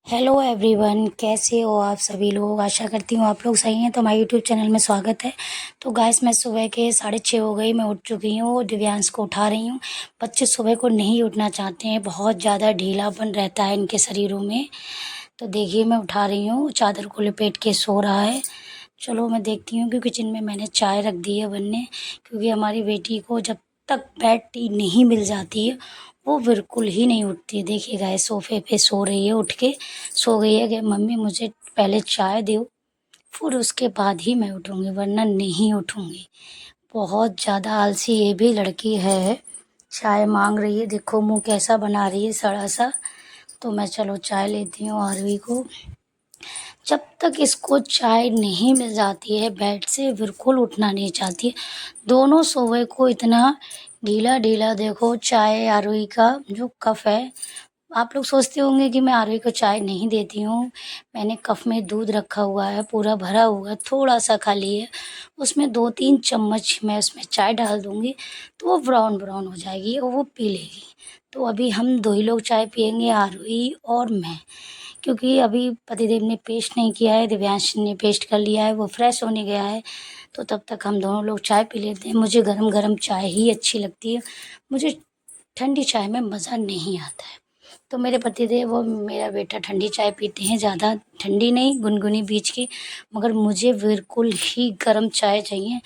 Hello everyone, कैसे हो आप सभी लोग। आशा करती हूँ आप लोग सही हैं। तो हमारे यूट्यूब चैनल में स्वागत है। तो गाइस, मैं सुबह के 6:30 हो गई, मैं उठ चुकी हूँ और दिव्यांश को उठा रही हूँ। बच्चे सुबह को नहीं उठना चाहते हैं, बहुत ज़्यादा ढीलापन रहता है इनके शरीरों में। तो देखिए, मैं उठा रही हूँ, चादर को लपेट के सो रहा है। चलो मैं देखती हूँ कि किचन में मैंने चाय रख दी है बनने, क्योंकि हमारी बेटी को जब तक बेड टी नहीं मिल जाती है वो बिल्कुल ही नहीं उठती है। देखिए गाइस, सोफ़े पे सो रही है, उठ के सो गई है कि मम्मी मुझे पहले चाय दो, फिर उसके बाद ही मैं उठूँगी, वरना नहीं उठूँगी। बहुत ज़्यादा आलसी ये भी लड़की है। चाय मांग रही है, देखो मुँह कैसा बना रही है, सड़ा सा। तो मैं चलो चाय लेती हूँ आरवी को। जब तक इसको चाय नहीं मिल जाती है, बेड से बिल्कुल उठना नहीं चाहती है। दोनों सुबह को इतना ढीला ढीला, देखो चाय आरवी का जो कप है। आप लोग सोचते होंगे कि मैं आरवी को चाय नहीं देती हूँ। मैंने कप में दूध रखा हुआ है, पूरा भरा हुआ, थोड़ा सा खाली है। उसमें 2-3 चम्मच मैं उसमें चाय डाल दूँगी तो वो ब्राउन ब्राउन हो जाएगी और वो पी लेगी। तो अभी हम 2 ही लोग चाय पिएंगे, आरवी और मैं। क्योंकि अभी पतिदेव ने पेस्ट नहीं किया है, दिव्यांश ने पेस्ट कर लिया है, वो फ्रेश होने गया है। तो तब तक हम दोनों लोग चाय पी लेते हैं। मुझे गरम गरम चाय ही अच्छी लगती है, मुझे ठंडी चाय में मज़ा नहीं आता है। तो मेरे पतिदेव और मेरा बेटा ठंडी चाय पीते हैं, ज़्यादा ठंडी नहीं, गुनगुनी बीच की। मगर मुझे बिल्कुल ही गर्म चाय चाहिए।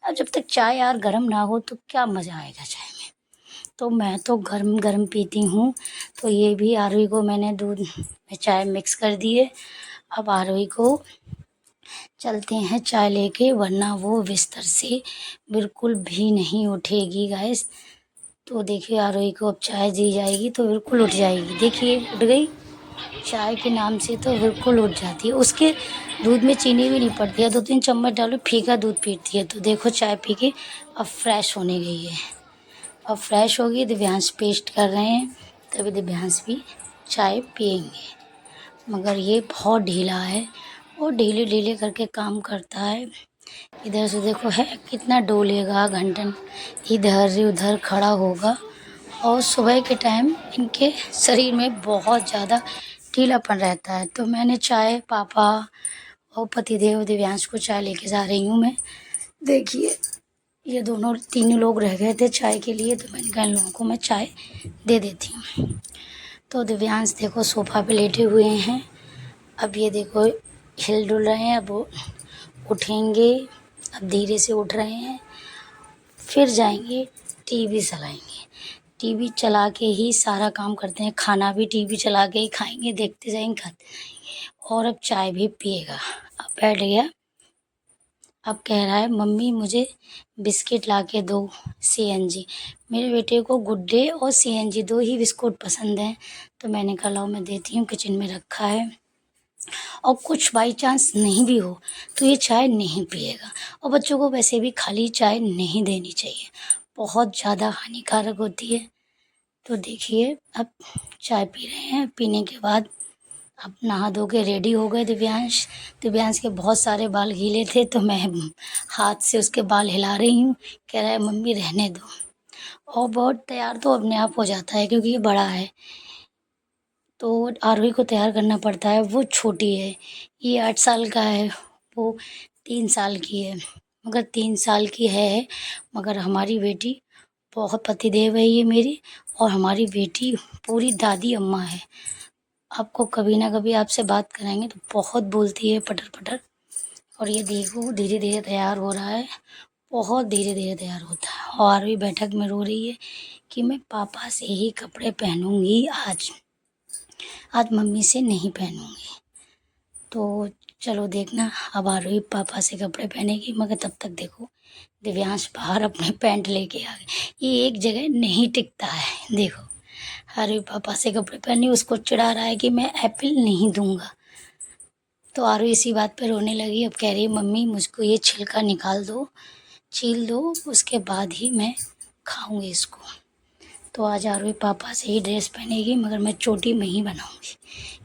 अब जब तक चाय यार गर्म ना हो तो क्या मज़ा आएगा चाय में। तो मैं तो गरम गरम पीती हूँ। तो ये भी आरवी को मैंने दूध में चाय मिक्स कर दी है। अब आरवी को चलते हैं चाय लेके, वरना वो बिस्तर से बिल्कुल भी नहीं उठेगी गाइस। तो देखिए, आरोही को अब चाय दी जाएगी तो बिल्कुल उठ जाएगी। देखिए उठ गई, चाय के नाम से तो बिल्कुल उठ जाती है। उसके दूध में चीनी भी नहीं पड़ती है, 2-3 चम्मच डालो, फीका दूध पीती है। तो देखो चाय पी के अब फ्रेश होने गई है। अब फ्रेश होगी, दिव्यांश पेस्ट कर रहे हैं, तभी दिव्यांश भी चाय पिएंगे। मगर ये बहुत ढीला है और ढीले ढीले करके काम करता है। इधर से देखो है कितना डोलेगा, घंटन इधर उधर खड़ा होगा। और सुबह के टाइम इनके शरीर में बहुत ज़्यादा ढीलापन रहता है। तो मैंने चाय, पापा और पतिदेव दिव्यांश को चाय लेके जा रही हूँ मैं। देखिए, ये दोनों तीनों लोग रह गए थे चाय के लिए, तो मैंने कहा इन लोगों को मैं चाय दे देती हूँ। तो दिव्यांश देखो सोफ़ा पे लेटे हुए हैं। अब ये देखो हिल डुल रहे हैं, अब वो उठेंगे। अब धीरे से उठ रहे हैं, फिर जाएंगे टीवी चलाएंगे। टीवी चला के ही सारा काम करते हैं, खाना भी टीवी चला के ही खाएंगे, देखते जाएंगे खाते जाएंगे। और अब चाय भी पिएगा। अब बैठ गया, अब कह रहा है मम्मी मुझे बिस्किट ला के दो, सीएनजी। मेरे बेटे को गुड डे और सीएनजी 2 ही बिस्कुट पसंद हैं। तो मैंने कहा लाओ मैं देती हूँ, किचन में रखा है। और कुछ बाई चांस नहीं भी हो तो ये चाय नहीं पिएगा। और बच्चों को वैसे भी खाली चाय नहीं देनी चाहिए, बहुत ज़्यादा हानिकारक होती है। तो देखिए, अब चाय पी रहे हैं। पीने के बाद अब नहा धो के रेडी हो गए दिव्यांश। दिव्यांश के बहुत सारे बाल गीले थे, तो मैं हाथ से उसके बाल हिला रही हूँ। कह रहा है मम्मी रहने दो। और बहुत तैयार तो अपने आप हो जाता है, क्योंकि ये बड़ा है तो आरोही को तैयार करना पड़ता है, वो छोटी है। ये 8 साल का है, वो 3 साल की है। मगर 3 साल की है, मगर हमारी बेटी बहुत पतिदेव है ये मेरी। और हमारी बेटी पूरी दादी अम्मा है। आपको कभी ना कभी आपसे बात कराएंगे तो बहुत बोलती है, पटर पटर। और ये देखो धीरे धीरे तैयार हो रहा है, बहुत धीरे धीरे तैयार होता है। और आरोही बैठक में रो रही है कि मैं पापा से ही कपड़े पहनूंगी आज, आज मम्मी से नहीं पहनूंगी। तो चलो देखना, अब आरोही पापा से कपड़े पहनेगी। मगर तब तक देखो दिव्यांश बाहर अपने पैंट लेके आ गए। ये एक जगह नहीं टिकता है। देखो आरोही पापा से कपड़े पहने, उसको चिढ़ा रहा है कि मैं एप्पल नहीं दूंगा। तो आरोही इसी बात पर रोने लगी। अब कह रही है मम्मी मुझको ये छिलका निकाल दो, छील दो, उसके बाद ही मैं खाऊंगी इसको। तो आज आरोही पापा से ही ड्रेस पहनेगी, मगर मैं चोटी में ही बनाऊंगी,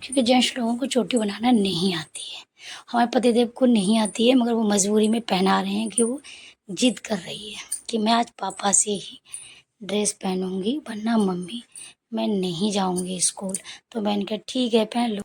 क्योंकि जेंट्स लोगों को चोटी बनाना नहीं आती है। हमारे पतिदेव को नहीं आती है, मगर वो मजबूरी में पहना रहे हैं कि वो जिद कर रही है कि मैं आज पापा से ही ड्रेस पहनूंगी, वरना मम्मी मैं नहीं जाऊंगी स्कूल। तो मैंने कहा ठीक है पहन लो।